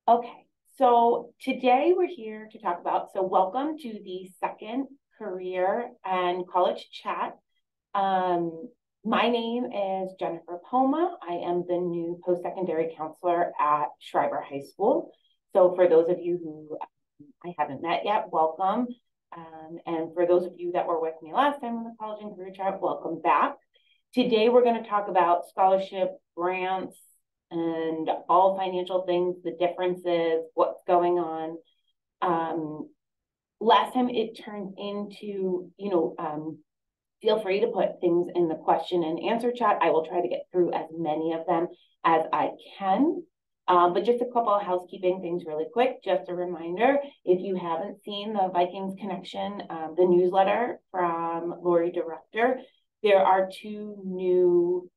Okay, so today we're here to talk about, welcome to the second career and college chat. Um, my name is Jennifer Poma. I am the new post-secondary counselor at Schreiber High School. So for those of you who I haven't met yet, welcome. And for those of you that were with me last time on the college and career chat, welcome back. Today we're going to talk about scholarship, grants, and all financial things, the differences, what's going on. Last time it turned into, feel free to put things in the question and answer chat. I will try to get through as many of them as I can. But just a couple of housekeeping things really quick. Just a reminder, if you haven't seen the Vikings Connection, the newsletter from Lori Director, there are two new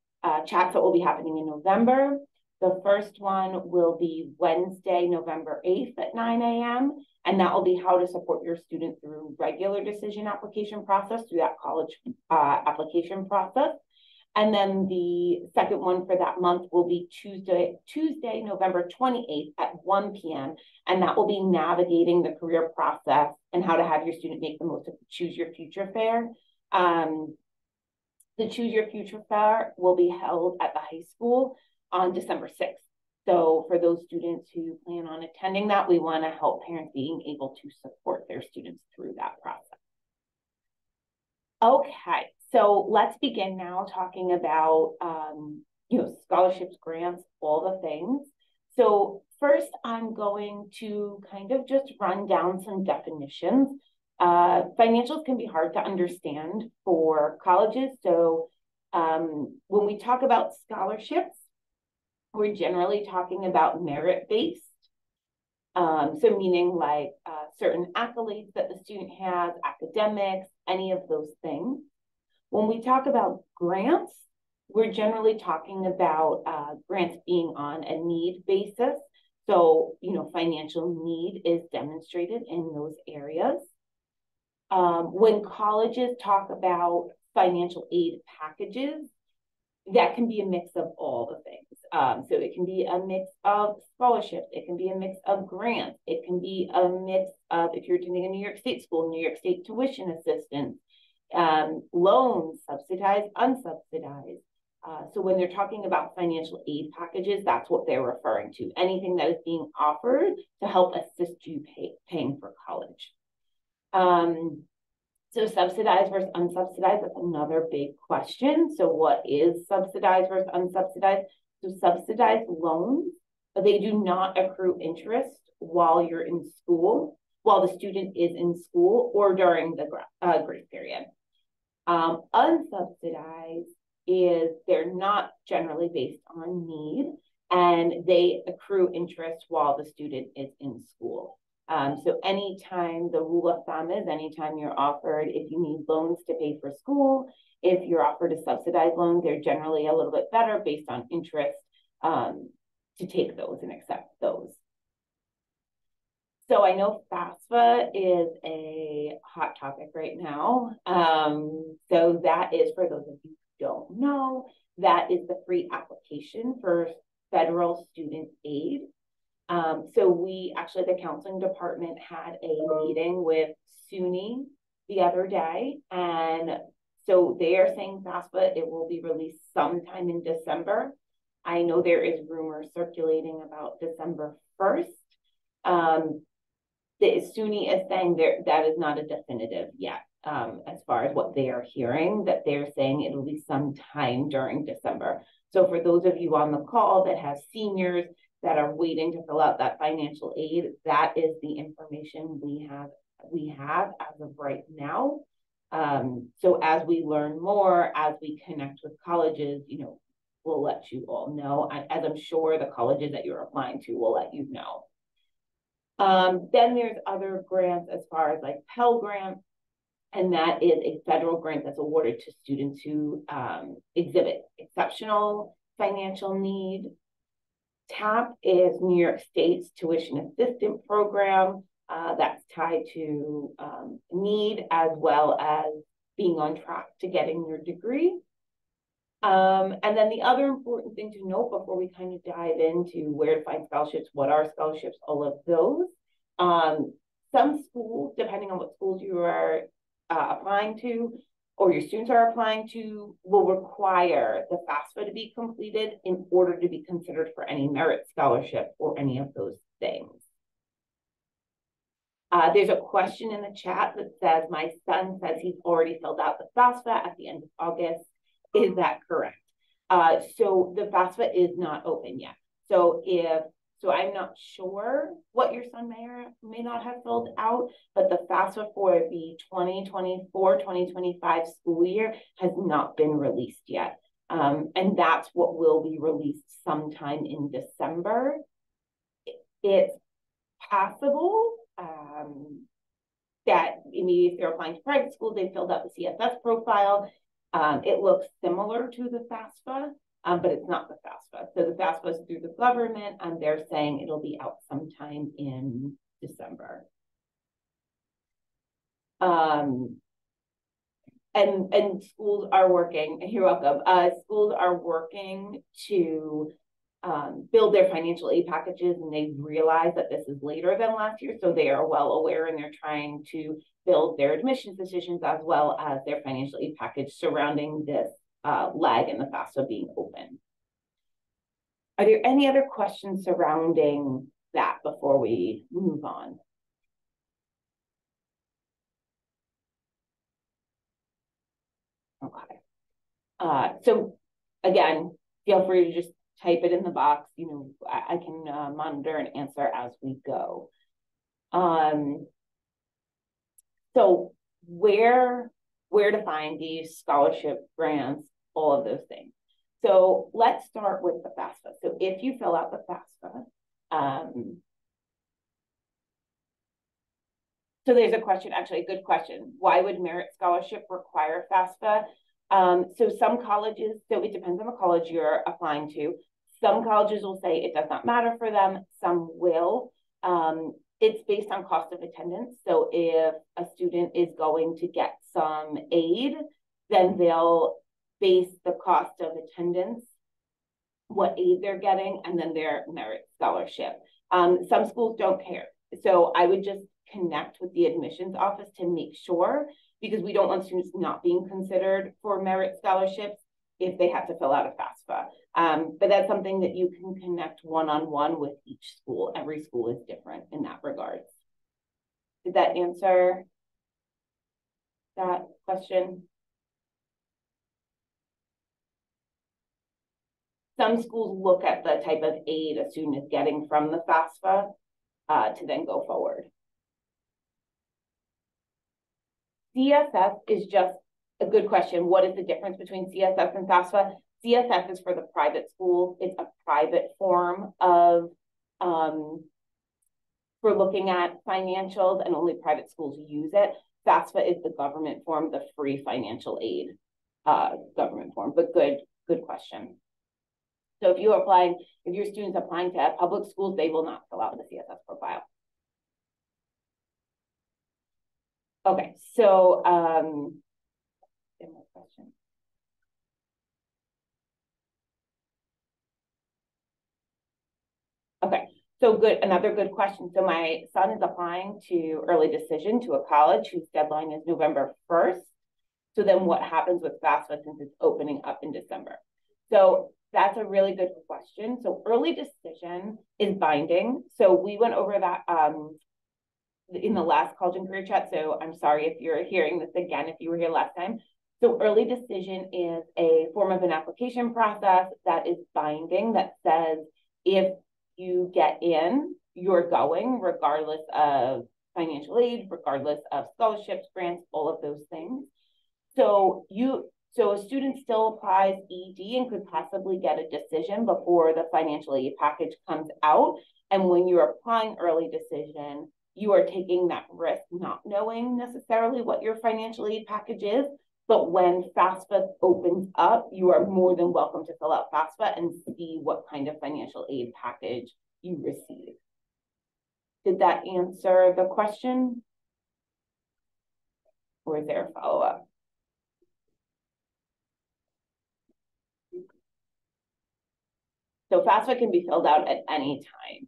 chats that will be happening in November. The first one will be Wednesday, November 8th at 9 a.m. And that will be how to support your student through regular decision application process, through that college application process. And then the second one for that month will be Tuesday, November 28th at 1 p.m. And that will be navigating the career process and how to have your student make the most of the Choose Your Future Fair. The Choose Your Future Fair will be held at the high school on December 6th. So for those students who plan on attending that, we want to help parents being able to support their students through that process. Okay, so let's begin now talking about, scholarships, grants, all the things. So first, I'm going to kind of just run down some definitions. Financials can be hard to understand for colleges. So when we talk about scholarships, we're generally talking about merit-based. So meaning like certain accolades that the student has, academics, any of those things. When we talk about grants, we're generally talking about grants being on a need basis. So, financial need is demonstrated in those areas. When colleges talk about financial aid packages, that can be a mix of all the things. So it can be a mix of scholarships. It can be a mix of grants. It can be a mix of, if you're attending a New York State school, New York State tuition assistance, loans, subsidized, unsubsidized. So when they're talking about financial aid packages, that's what they're referring to. Anything that is being offered to help assist you paying for college. So subsidized versus unsubsidized, that's another big question. So what is subsidized versus unsubsidized? So subsidized loans, they do not accrue interest while you're in school, while the student is in school or during the grace period. Unsubsidized is they're not generally based on need, and they accrue interest while the student is in school. So anytime, the rule of thumb is anytime you're offered, if you need loans to pay for school, if you're offered a subsidized loan, they're generally a little bit better based on interest to take those and accept those. So I know FAFSA is a hot topic right now. So that is, for those of you who don't know, that is the free application for federal student aid. So we actually, the counseling department had a meeting with SUNY the other day. And so they are saying FAFSA, it will be released sometime in December. I know there is rumors circulating about December 1st. The SUNY is saying that is not a definitive yet, as far as what they are hearing, that they're saying it'll be sometime during December. So for those of you on the call that have seniors that are waiting to fill out that financial aid, that is the information we have as of right now. So as we learn more, as we connect with colleges, we'll let you all know, as I'm sure the colleges that you're applying to will let you know. Then there's other grants as far as like Pell Grant, and that is a federal grant that's awarded to students who exhibit exceptional financial need. TAP is New York State's tuition assistance program that's tied to need as well as being on track to getting your degree. And then the other important thing to note before we kind of dive into where to find scholarships, what are scholarships, all of those. Some schools, depending on what schools you are applying to or your students are applying to, will require the FAFSA to be completed in order to be considered for any merit scholarship or any of those things. There's a question in the chat that says, my son says he's already filled out the FAFSA at the end of August. Is that correct? So the FAFSA is not open yet. So I'm not sure what your son may or may not have filled out, but the FAFSA for the 2024-2025 school year has not been released yet. And that's what will be released sometime in December. It's possible that maybe if they're applying to private schools, they filled out the CSS profile. It looks similar to the FAFSA, but it's not the FAFSA. So the FAFSA is through the government, and they're saying it'll be out sometime in December. And schools are working, you're welcome, schools are working to build their financial aid packages, and they realize that this is later than last year, so they are well aware, and they're trying to build their admissions decisions as well as their financial aid package surrounding this lag in the FAFSA being open. Are there any other questions surrounding that before we move on? Okay. So again, feel free to just type it in the box. You know, I can monitor and answer as we go. So where to find these scholarship grants, all of those things. So let's start with the FAFSA. So if you fill out the FAFSA, so there's a question, actually a good question. Why would merit scholarship require FAFSA? So some colleges, so it depends on the college you're applying to. Some colleges will say it does not matter for them. Some will. It's based on cost of attendance. So if a student is going to get some aid, then they'll base the cost of attendance, what aid they're getting, and then their merit scholarship. Some schools don't care. So I would just connect with the admissions office to make sure, because we don't want students not being considered for merit scholarships if they have to fill out a FAFSA. But that's something that you can connect one-on-one with each school. Every school is different in that regard. Did that answer that question? Some schools look at the type of aid a student is getting from the FAFSA to then go forward. CSS is just a good question. What is the difference between CSS and FAFSA? CSS is for the private schools. It's a private form of for looking at financials, and only private schools use it. FAFSA is the government form, the free financial aid government form. But good question. So if your student's applying to public schools, they will not fill out the CSS profile. Okay, so any more questions? Okay, so good. Another good question. So my son is applying to early decision to a college whose deadline is November 1st. So then what happens with FAFSA since it's opening up in December? So that's a really good question. So early decision is binding. So we went over that in the last college and career chat. So I'm sorry if you're hearing this again, if you were here last time. So early decision is a form of an application process that is binding, that says if you get in, you're going regardless of financial aid, regardless of scholarships, grants, all of those things. So a student still applies ED and could possibly get a decision before the financial aid package comes out. And when you're applying early decision, you are taking that risk, not knowing necessarily what your financial aid package is. But when FAFSA opens up, you are more than welcome to fill out FAFSA and see what kind of financial aid package you receive. Did that answer the question? Or is there a follow-up? So FAFSA can be filled out at any time.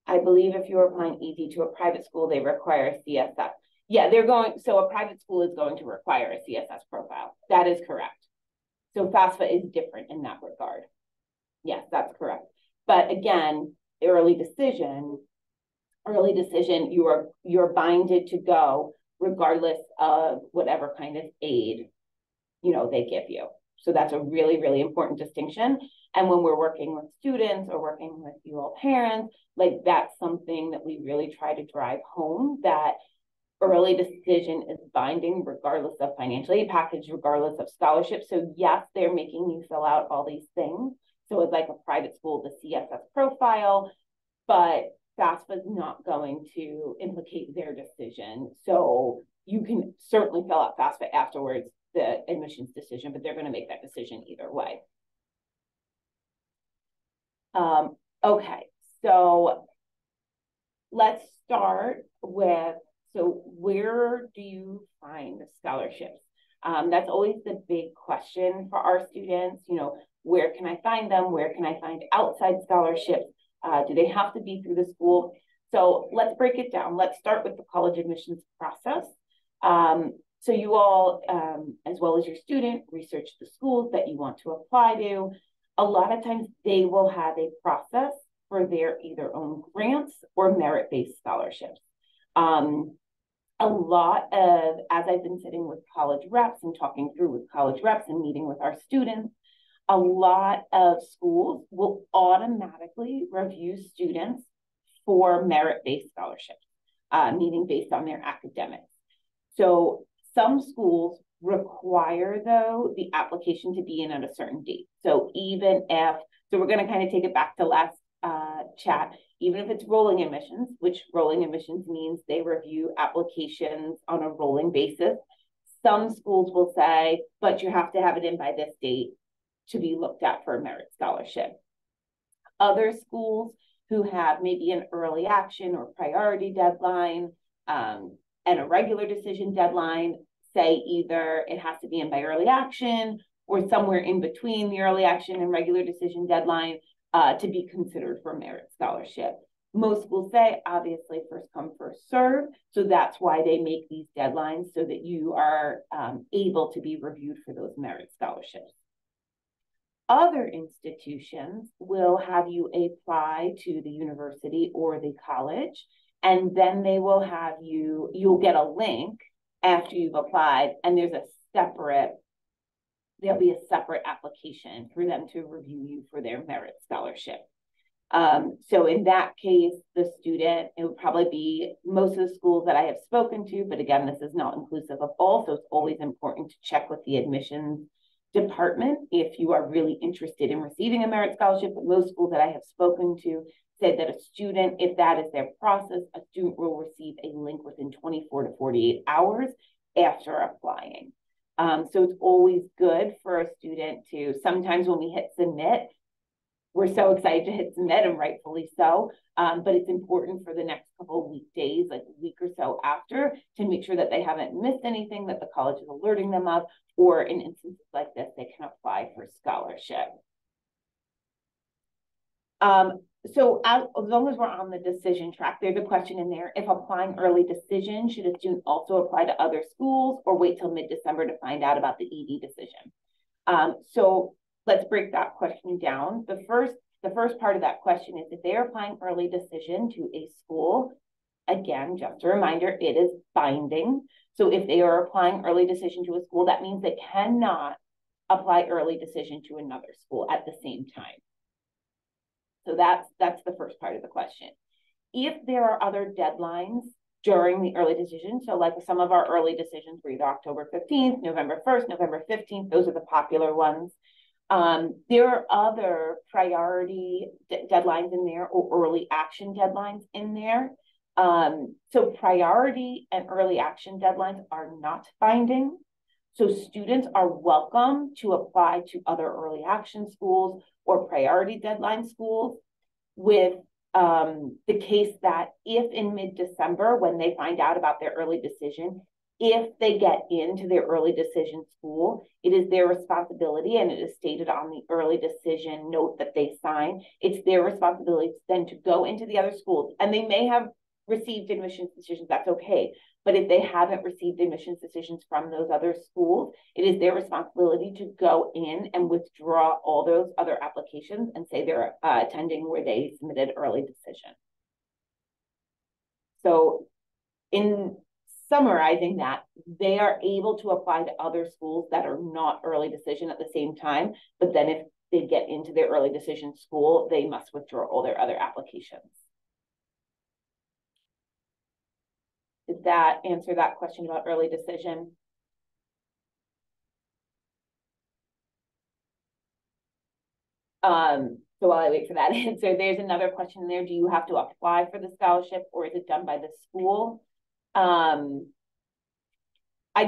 I believe if you're applying ED to a private school, they require a CSS. Yeah, so a private school is going to require a CSS profile. That is correct. So FAFSA is different in that regard. Yes, that's correct. But again, early decision, you're binded to go regardless of whatever kind of aid, they give you. So that's a really, really important distinction. And when we're working with students or working with you all parents, like that's something that we really try to drive home, that early decision is binding regardless of financial aid package, regardless of scholarship. So yes, they're making you fill out all these things. So it's like a private school, the CSS profile, but FAFSA is not going to implicate their decision. So you can certainly fill out FAFSA afterwards, the admissions decision, but they're going to make that decision either way. Okay, so let's start with, so where do you find scholarships? That's always the big question for our students. Where can I find them? Where can I find outside scholarships? Do they have to be through the school? So let's break it down. Let's start with the college admissions process. So you all, as well as your student, research the schools that you want to apply to. A lot of times they will have a process for their either own grants or merit-based scholarships. A lot of, as I've been sitting with college reps and talking through with college reps and meeting with our students, a lot of schools will automatically review students for merit-based scholarships, meaning based on their academics. So some schools require, though, the application to be in at a certain date. So we're going to kind of take it back to last chat, even if it's rolling admissions, which rolling admissions means they review applications on a rolling basis. Some schools will say, but you have to have it in by this date to be looked at for a merit scholarship. Other schools who have maybe an early action or priority deadline and a regular decision deadline say either it has to be in by early action or somewhere in between the early action and regular decision deadline to be considered for merit scholarship. Most schools say, obviously, first come, first serve. So that's why they make these deadlines so that you are able to be reviewed for those merit scholarships. Other institutions will have you apply to the university or the college, and then they will have you'll get a link after you've applied, and there'll be a separate application for them to review you for their merit scholarship. So in that case, the student, it would probably be most of the schools that I have spoken to, but again, this is not inclusive of all, so it's always important to check with the admissions department if you are really interested in receiving a merit scholarship. But most schools that I have spoken to said that a student, if that is their process, a student will receive a link within 24 to 48 hours after applying. So it's always good for a student to, sometimes when we hit submit, we're so excited to hit submit, and rightfully so, but it's important for the next couple of weekdays, like a week or so after, to make sure that they haven't missed anything that the college is alerting them of, or in instances like this, they can apply for scholarship. So as long as we're on the decision track, there's a question in there. If applying early decision, should a student also apply to other schools or wait till mid-December to find out about the ED decision? So let's break that question down. The first part of that question is if they're applying early decision to a school, again, just a reminder, it is binding. So if they are applying early decision to a school, that means they cannot apply early decision to another school at the same time. So that's the first part of the question. If there are other deadlines during the early decision, so like some of our early decisions were either October 15th, November 1st, November 15th, those are the popular ones. There are other priority deadlines in there or early action deadlines in there. So priority and early action deadlines are not binding. So students are welcome to apply to other early action schools or priority deadline schools, with the case that if in mid-December, when they find out about their early decision, if they get into their early decision school, it is their responsibility, and it is stated on the early decision note that they sign, it's their responsibility then to go into the other schools. And they may have received admissions decisions, that's okay. But if they haven't received admissions decisions from those other schools, it is their responsibility to go in and withdraw all those other applications and say they're attending where they submitted early decision. So in summarizing that, they are able to apply to other schools that are not early decision at the same time, but then if they get into their early decision school, they must withdraw all their other applications. Did that answer that question about early decision? So while I wait for that answer, there's another question there. Do you have to apply for the scholarship, or is it done by the school? I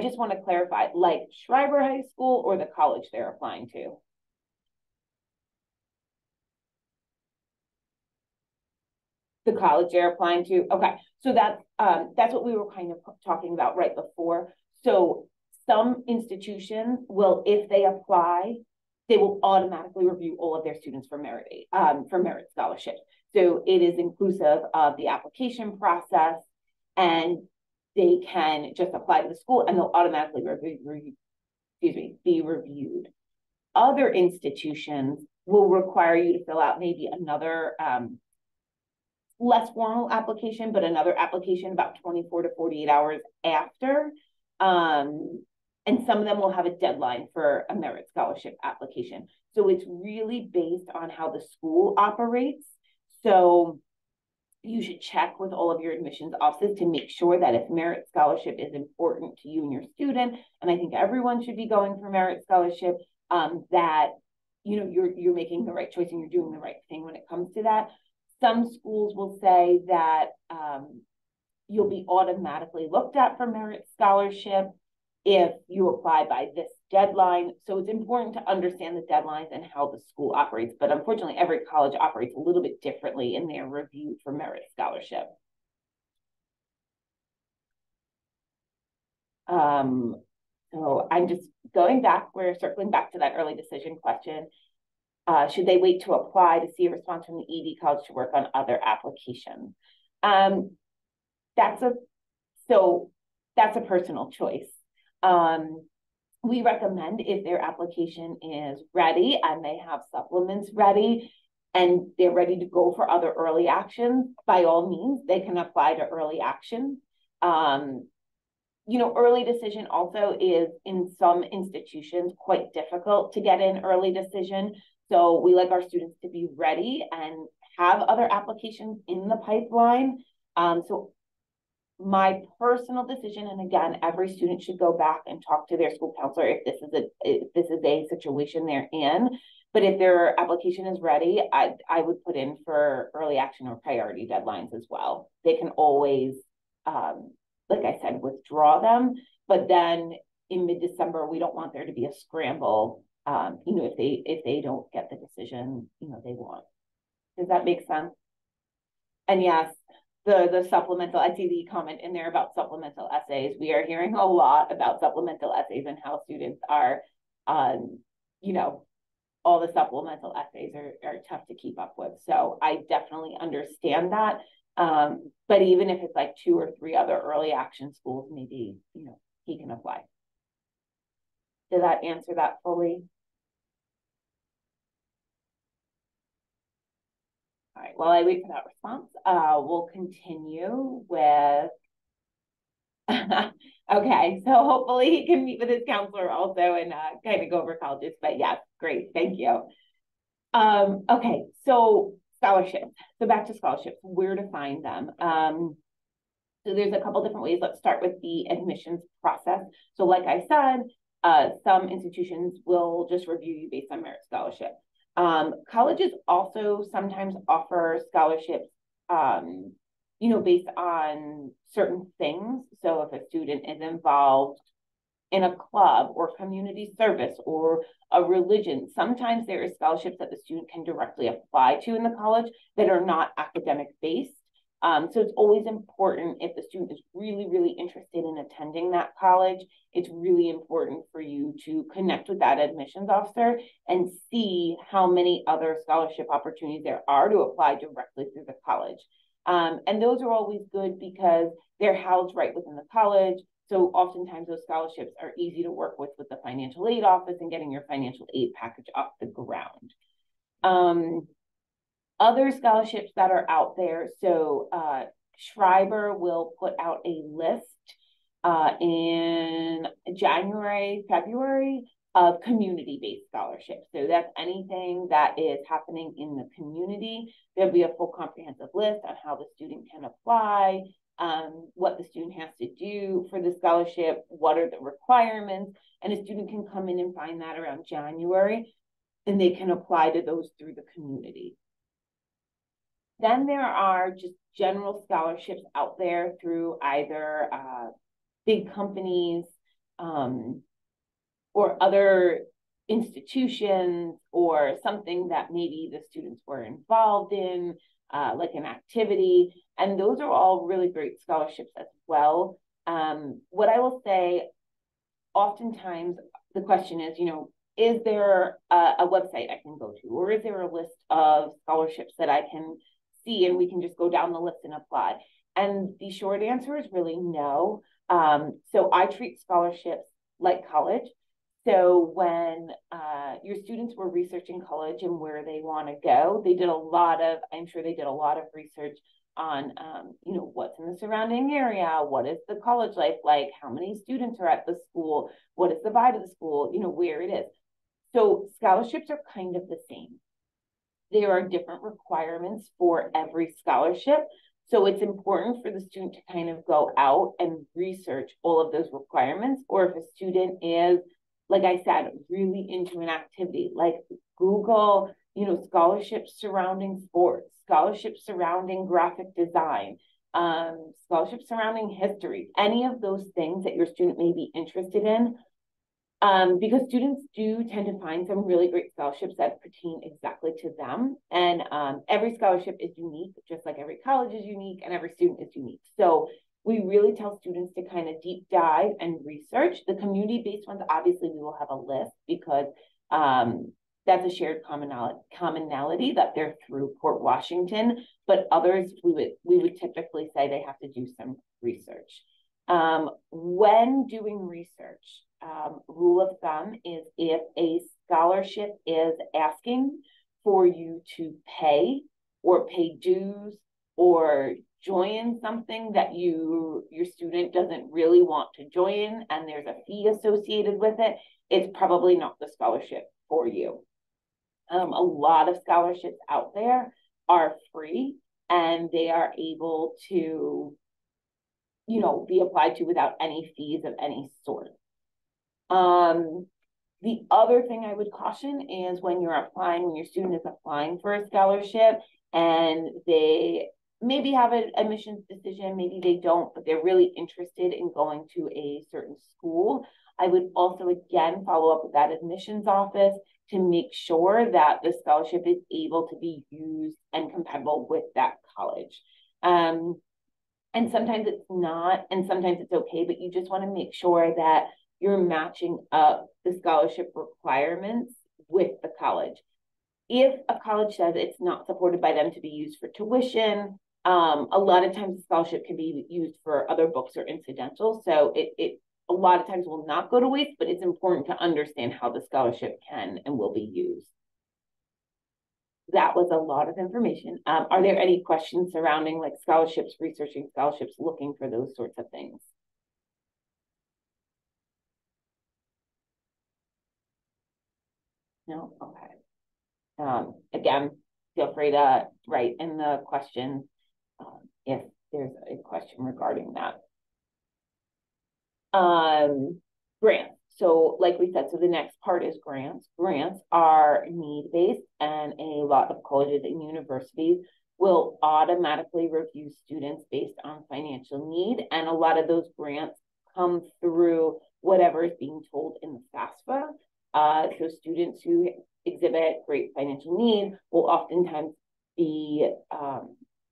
just want to clarify, like Schreiber High School or the college they're applying to? The college they're applying to. Okay, so that's what we were kind of talking about right before. So some institutions will, if they apply, they will automatically review all of their students for merit scholarships. So it is inclusive of the application process, and they can just apply to the school and they'll automatically be reviewed. Other institutions will require you to fill out maybe another less formal application, but another application about 24 to 48 hours after. And some of them will have a deadline for a merit scholarship application. So it's really based on how the school operates. So you should check with all of your admissions offices to make sure that if merit scholarship is important to you and your student, and I think everyone should be going for merit scholarship, that you're making the right choice and you're doing the right thing when it comes to that. Some schools will say that you'll be automatically looked at for merit scholarship if you apply by this deadline. So it's important to understand the deadlines and how the school operates. But unfortunately, every college operates a little bit differently in their review for merit scholarship. So I'm just going back, we're circling back to that early decision question. Should they wait to apply to see a response from the ED college to work on other applications? That's a personal choice. We recommend if their application is ready and they have supplements ready and they're ready to go for other early actions, by all means, they can apply to early action. Early decision also is in some institutions quite difficult to get in early decision. So we like our students to be ready and have other applications in the pipeline. So my personal decision, and again, every student should go back and talk to their school counselor if this is a situation they're in. But if their application is ready, I would put in for early action or priority deadlines as well. They can always, like I said, withdraw them. But then in mid-December, we don't want there to be a scramble. If they don't get the decision, they want. Does that make sense? And yes, the supplemental, I see the comment in there about supplemental essays. We are hearing a lot about supplemental essays and how students are, all the supplemental essays are tough to keep up with. So I definitely understand that. But even if it's like 2 or 3 other early action schools, maybe, he can apply. Did that answer that fully? All right, while I wait for that response, we'll continue with, okay, so hopefully he can meet with his counselor also and kind of go over colleges, but yes, great, thank you. Okay, so scholarships. So back to scholarships, where to find them. So there's a couple different ways. Let's start with the admissions process. So like I said, some institutions will just review you based on merit scholarship. Colleges also sometimes offer scholarships, based on certain things. So if a student is involved in a club or community service or a religion, sometimes there are scholarships that the student can directly apply to in the college that are not academic based. So it's always important if the student is really, really interested in attending that college, it's really important for you to connect with that admissions officer and see how many other scholarship opportunities there are to apply directly through the college. And those are always good because they're housed right within the college. So oftentimes those scholarships are easy to work with the financial aid office and getting your financial aid package off the ground. Other scholarships that are out there. So Schreiber will put out a list in January, February of community-based scholarships. So that's anything that is happening in the community. There'll be a full comprehensive list on how the student can apply, what the student has to do for the scholarship, what are the requirements, and a student can come in and find that around January, and they can apply to those through the community. Then there are just general scholarships out there through either big companies or other institutions or something that maybe the students were involved in, like an activity. And those are all really great scholarships as well. What I will say, oftentimes the question is, is there a website I can go to, or is there a list of scholarships that I can see and we can just go down the list and apply? And the short answer is really no. So I treat scholarships like college. So when your students were researching college and where they want to go, I'm sure they did a lot of research on, what's in the surrounding area, what is the college life like, how many students are at the school, what is the vibe of the school, where it is. So scholarships are kind of the same. There are different requirements for every scholarship. So it's important for the student to kind of go out and research all of those requirements. Or if a student is, like I said, really into an activity, like Google, scholarships surrounding sports, scholarships surrounding graphic design, scholarships surrounding history, any of those things that your student may be interested in. Because students do tend to find some really great scholarships that pertain exactly to them. And every scholarship is unique, just like every college is unique and every student is unique. So we really tell students to kind of deep dive and research. The community-based ones, obviously, we will have a list because that's a shared commonality that they're through Port Washington. But others, we would typically say they have to do some research. When doing research, rule of thumb is if a scholarship is asking for you to pay or pay dues or join something that your student doesn't really want to join and there's a fee associated with it, it's probably not the scholarship for you. A lot of scholarships out there are free and they are able to, be applied to without any fees of any sort. The other thing I would caution is when your student is applying for a scholarship and they maybe have an admissions decision, maybe they don't, but they're really interested in going to a certain school, I would also, again, follow up with that admissions office to make sure that the scholarship is able to be used and compatible with that college. And sometimes it's not, and sometimes it's okay, but you just want to make sure that you're matching up the scholarship requirements with the college. If a college says it's not supported by them to be used for tuition, a lot of times the scholarship can be used for other books or incidentals. So it a lot of times will not go to waste, but it's important to understand how the scholarship can and will be used. That was a lot of information. Are there any questions surrounding like scholarships, researching scholarships, looking for those sorts of things? No? Okay. Again, feel free to write in the questions if there's a question regarding that. Grants. So like we said, so the next part is grants. Grants are need-based and a lot of colleges and universities will automatically review students based on financial need. And a lot of those grants come through whatever is being told in the FAFSA. So students who exhibit great financial need will oftentimes be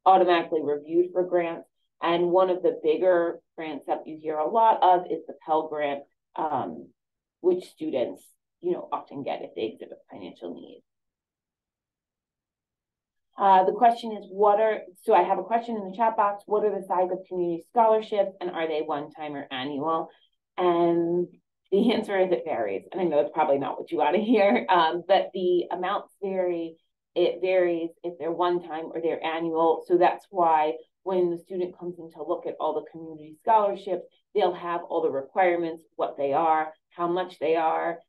automatically reviewed for grants. And one of the bigger grants that you hear a lot of is the Pell Grant, which students, often get if they exhibit financial need. The question is, so I have a question in the chat box, what are the size of community scholarships and are they one-time or annual? And the answer is it varies. And I know it's probably not what you want to hear, but the amounts vary. It varies if they're one-time or they're annual. So that's why when the student comes in to look at all the community scholarships, they'll have all the requirements, what they are, how much they are,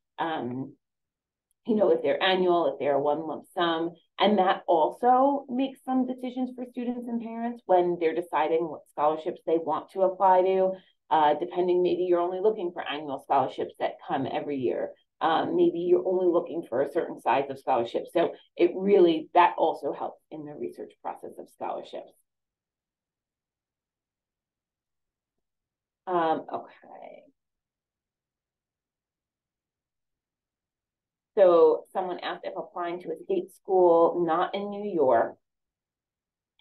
if they're annual, if they're a one lump sum. And that also makes some decisions for students and parents when they're deciding what scholarships they want to apply to. Depending, maybe you're only looking for annual scholarships that come every year. Maybe you're only looking for a certain size of scholarship. So that also helps in the research process of scholarships. Okay. So someone asked if applying to a state school not in New York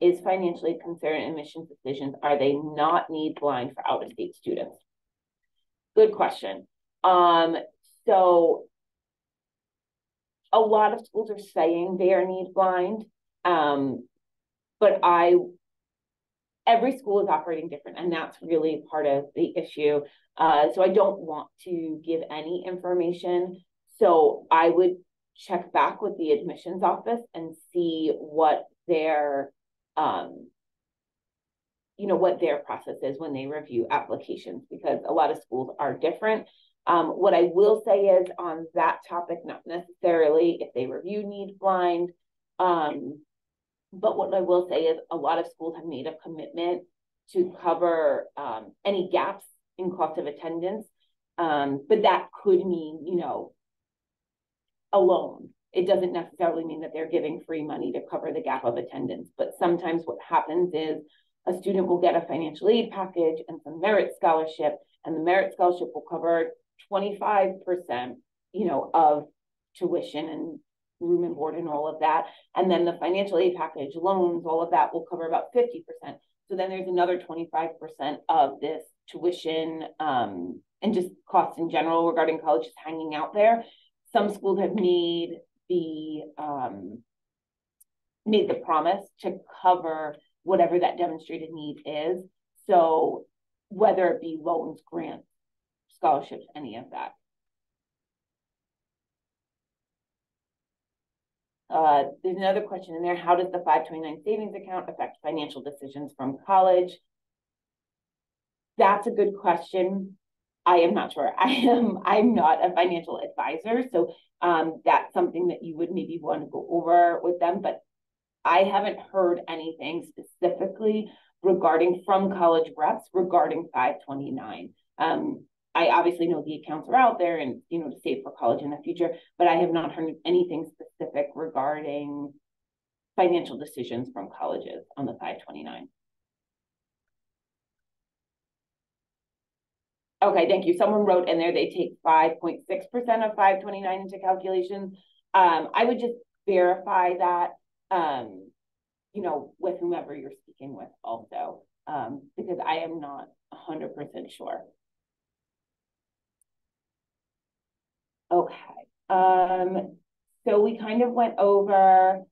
is financially considered admissions decisions. Are they not need blind for out-of-state students? Good question. So a lot of schools are saying they are need blind, but every school is operating different, and that's really part of the issue. So I don't want to give any information. So I would check back with the admissions office and see what their what their process is when they review applications, because a lot of schools are different. What I will say is on that topic, not necessarily if they review need blind, but what I will say is a lot of schools have made a commitment to cover any gaps in cost of attendance, but that could mean, a loan. It doesn't necessarily mean that they're giving free money to cover the gap of attendance, but sometimes what happens is a student will get a financial aid package and some merit scholarship, and the merit scholarship will cover 25%, of tuition and room and board and all of that. And then the financial aid package, loans, all of that will cover about 50%. So then there's another 25% of this tuition and just costs in general regarding college just hanging out there. Some schools have made the promise to cover whatever that demonstrated need is. So whether it be loans, grants, scholarships, any of that. There's another question in there. How does the 529 savings account affect financial decisions from college? That's a good question. I am not sure. I'm not a financial advisor, so that's something that you would maybe want to go over with them, but I haven't heard anything specifically from college reps regarding 529. I obviously know the accounts are out there and, to save for college in the future, but I have not heard anything specific regarding financial decisions from colleges on the 529. Okay, thank you. Someone wrote in there they take 5.6% of 529 into calculations. I would just verify that, with whomever you're speaking with also, because I am not 100% sure. Okay, so we kind of went over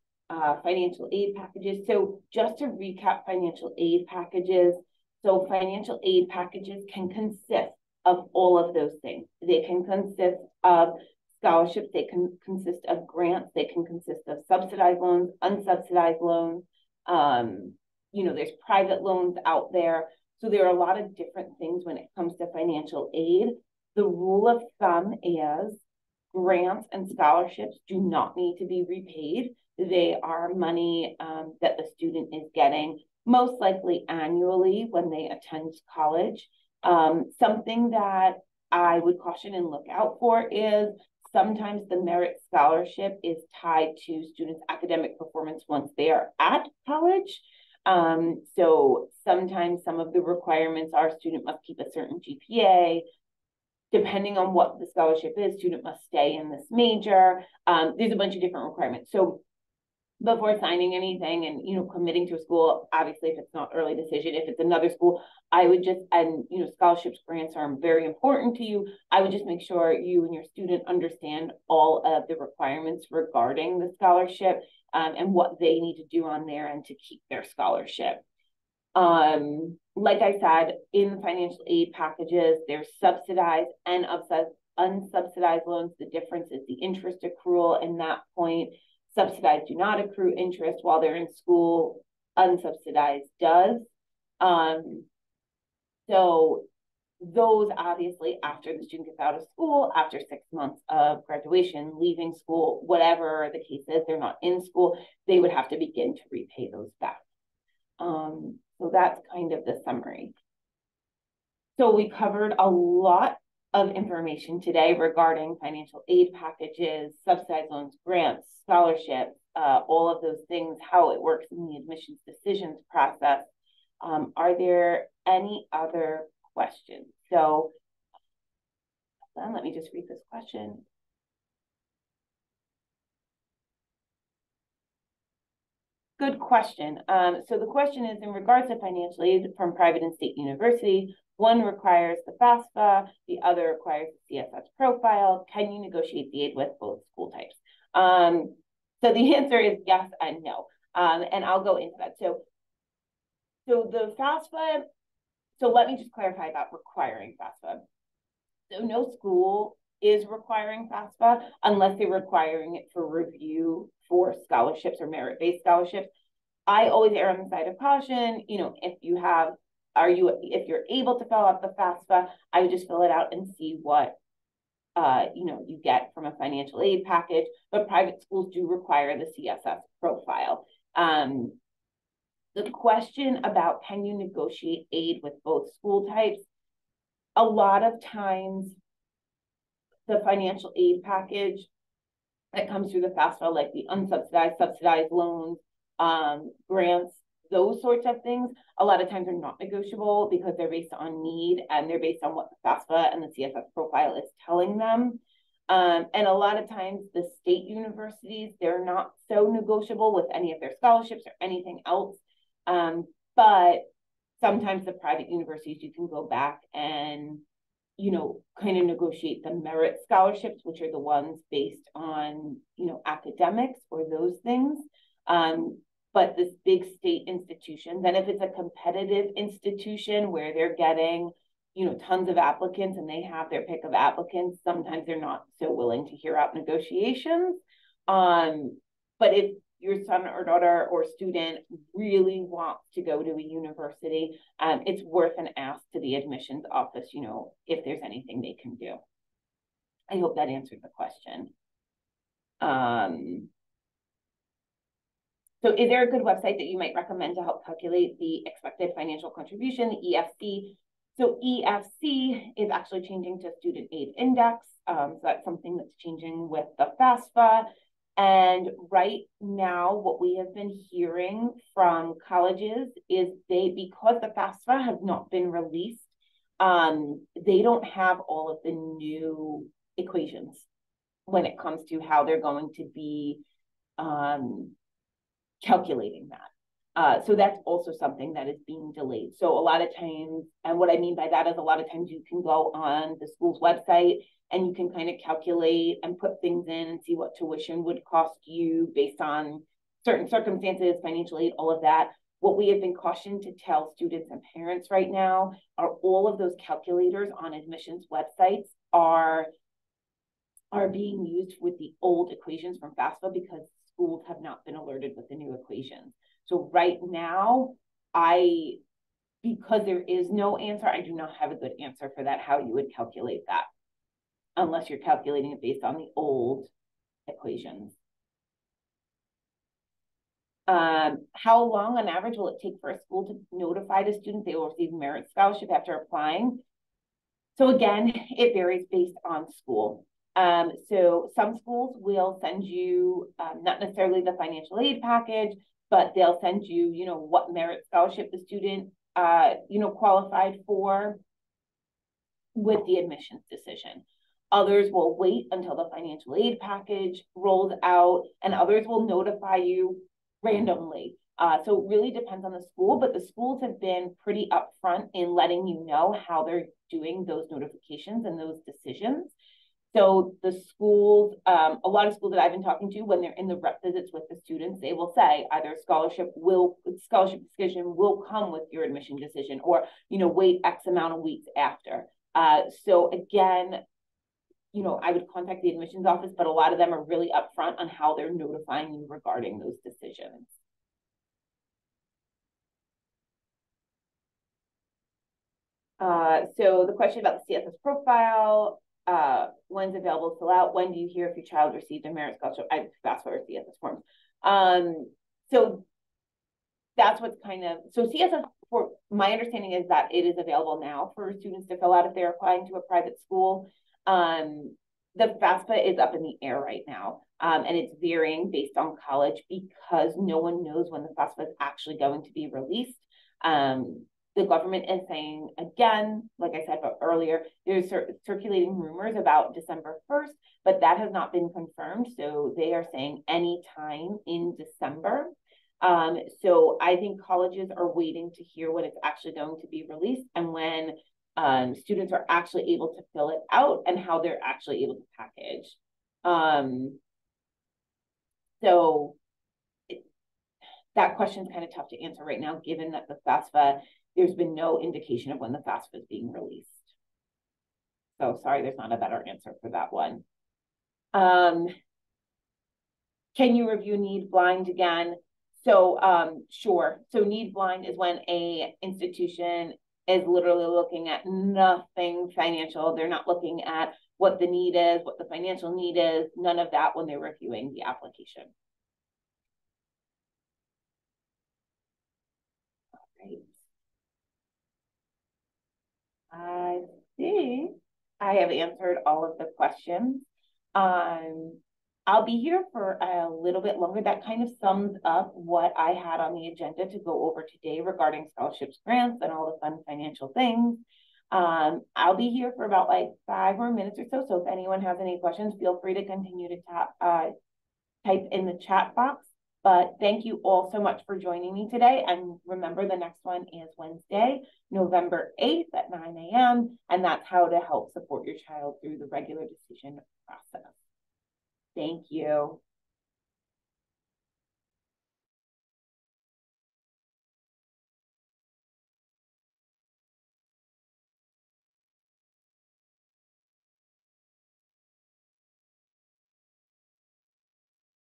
financial aid packages. So just to recap financial aid packages, so financial aid packages can consist of all of those things. They can consist of scholarships, they can consist of grants, they can consist of subsidized loans, unsubsidized loans. There's private loans out there. So there are a lot of different things when it comes to financial aid. The rule of thumb is grants and scholarships do not need to be repaid. They are money that the student is getting most likely annually when they attend college. Something that I would caution and look out for is sometimes the merit scholarship is tied to students' academic performance once they are at college. So sometimes some of the requirements are student must keep a certain GPA. Depending on what the scholarship is, student must stay in this major. There's a bunch of different requirements. So before signing anything and, committing to a school. Obviously, if it's not early decision, if it's another school, I would just, and, scholarships, grants are very important to you. I would just make sure you and your student understand all of the requirements regarding the scholarship, and what they need to do on their end to keep their scholarship. Like I said, in financial aid packages, there's subsidized and unsubsidized loans. The difference is the interest accrual. In that point, subsidized do not accrue interest while they're in school. Unsubsidized does. So those, obviously, after the student gets out of school, after 6 months of graduation, leaving school, whatever the case is, they're not in school, they would have to begin to repay those back. So that's kind of the summary. So we covered a lot of information today regarding financial aid packages, subsidized loans, grants, scholarships, all of those things, how it works in the admissions decisions process. Are there any other questions? So let me just read this question. Good question. So the question is, in regards to financial aid from private and state university, one requires the FAFSA, the other requires the CSS profile. Can you negotiate the aid with both school types? So the answer is yes and no. And I'll go into that. So the FAFSA, so let me just clarify about requiring FAFSA. So no school is requiring FAFSA unless they're requiring it for review for scholarships or merit-based scholarships. I always err on the side of caution. If you're able to fill out the FAFSA, I would just fill it out and see what you get from a financial aid package. But private schools do require the CSS profile. The question about can you negotiate aid with both school types, a lot of times the financial aid package that comes through the FAFSA, like the unsubsidized, subsidized loans, grants, those sorts of things, a lot of times are not negotiable because they're based on need and they're based on what the FAFSA and the CSS profile is telling them. And a lot of times the state universities, they're not so negotiable with any of their scholarships or anything else. But sometimes the private universities, you can go back and, kind of negotiate the merit scholarships, which are the ones based on, academics or those things. But this big state institution, then if it's a competitive institution where they're getting, tons of applicants and they have their pick of applicants, sometimes they're not so willing to hear out negotiations. But if your son or daughter or student really wants to go to a university, it's worth an ask to the admissions office, if there's anything they can do. I hope that answered the question. So is there a good website that you might recommend to help calculate the expected financial contribution, the EFC? So EFC is actually changing to Student Aid Index. So that's something that's changing with the FAFSA. And right now, what we have been hearing from colleges is because the FAFSA has not been released, they don't have all of the new equations when it comes to how they're going to be calculating that. So that's also something that is being delayed. So a lot of times, and what I mean by that is a lot of times you can go on the school's website and you can kind of calculate and put things in and see what tuition would cost you based on certain circumstances, financial aid, all of that. What we have been cautioned to tell students and parents right now are all of those calculators on admissions websites are being used with the old equations from FAFSA because schools have not been alerted with the new equations. So right now, because there is no answer, I do not have a good answer for that, how you would calculate that, unless you're calculating it based on the old equations. How long on average will it take for a school to notify the student they will receive merit scholarship after applying? So again, it varies based on school. So some schools will send you not necessarily the financial aid package, but they'll send you, what merit scholarship the student, qualified for with the admissions decision. Others will wait until the financial aid package rolls out, and others will notify you randomly. So it really depends on the school, but the schools have been pretty upfront in letting you know how they're doing those notifications and those decisions. So the schools, a lot of schools that I've been talking to, when they're in the rep visits with the students, they will say either scholarship decision will come with your admission decision, or, wait X amount of weeks after. So again, I would contact the admissions office, but a lot of them are really upfront on how they're notifying you regarding those decisions. So the question about the CSS profile, when's available to fill out? When do you hear if your child received a merit scholarship? I FAFSA or CSS forms. So that's what's so CSS, for my understanding, is that it is available now for students to fill out if they're applying to a private school. The FAFSA is up in the air right now, and it's varying based on college because no one knows when the FAFSA is actually going to be released. The government is saying, again, like I said earlier, there's circulating rumors about December 1st, but that has not been confirmed. So they are saying any time in December. So I think colleges are waiting to hear when it's actually going to be released and when students are actually able to fill it out and how they're actually able to package. So that question is kind of tough to answer right now, given that the FAFSA, there's been no indication of when the FAFSA is being released. So sorry, there's not a better answer for that one. Can you review need blind again? So sure. So need blind is when a institution is literally looking at nothing financial. They're not looking at what the need is, what the financial need is, none of that when they're reviewing the application. All right. I think I have answered all of the questions. I'll be here for a little bit longer. That kind of sums up what I had on the agenda to go over today regarding scholarships, grants, and all the fun financial things. I'll be here for about like 5 more minutes or so. So if anyone has any questions, feel free to continue to type in the chat box. But thank you all so much for joining me today. And remember, the next one is Wednesday, November 8th at 9 a.m. And that's how to help support your child through the regular decision process. Thank you.